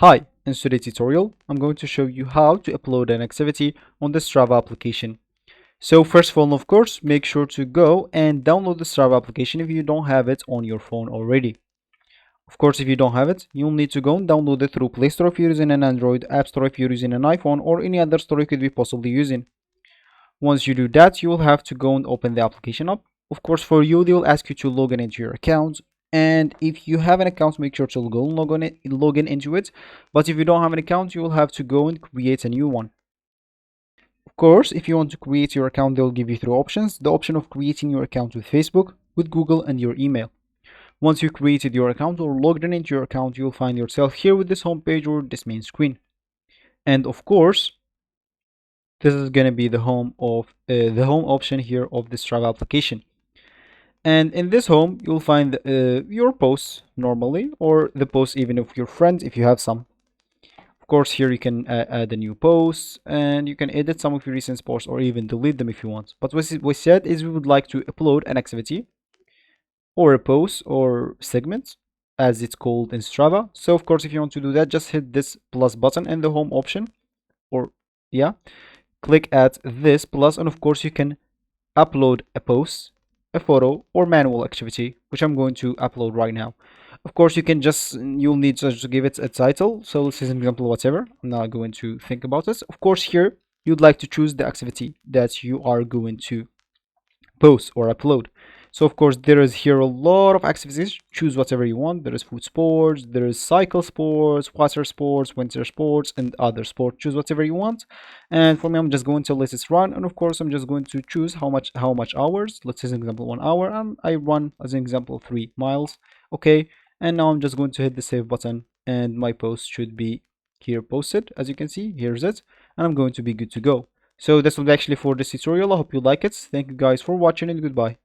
Hi, in today's tutorial, I'm going to show you how to upload an activity on the Strava application. So first of all, of course, make sure to go and download the Strava application if you don't have it on your phone already. Of course, if you don't have it, you'll need to go and download it through Play Store if you're using an Android, App Store if you're using an iPhone, or any other store you could be possibly using. Once you do that, you will have to go and open the application up. Of course, for you, they will ask you to log in into your account. And if you have an account, make sure to go and log in into it. But if you don't have an account, you will have to go and create a new one. Of course, if you want to create your account, they'll give you three options. The option of creating your account with Facebook, with Google, and your email. Once you created your account or logged in into your account, you'll find yourself here with this home page or this main screen. And of course, this is going to be the home option here of the Strava application. And in this home, you'll find your posts normally, or the posts even of your friends if you have some. Of course, here you can add a new post, and you can edit some of your recent posts or even delete them if you want. But what we said is we would like to upload an activity or a post or segment as it's called in Strava. So of course, if you want to do that, just hit this plus button in the home option, or yeah, click at this plus, and of course you can upload a post, a photo, or manual activity, which I'm going to upload right now. Of course, you'll need to give it a title. So let's say an example, whatever. I'm not going to think about this. Of course, here you'd like to choose the activity that you are going to post or upload. So of course there is here a lot of activities. Choose whatever you want. There is food sports, there is cycle sports, water sports, winter sports, and other sports. Choose whatever you want. And for me, I'm just going to let it run. And of course, I'm just going to choose how much hours. Let's say as an example 1 hour, and I run as an example 3 miles. Okay. And now I'm just going to hit the save button, and my post should be here posted. As you can see, here's it, and I'm going to be good to go. So this will be actually for this tutorial. I hope you like it. Thank you guys for watching, and goodbye.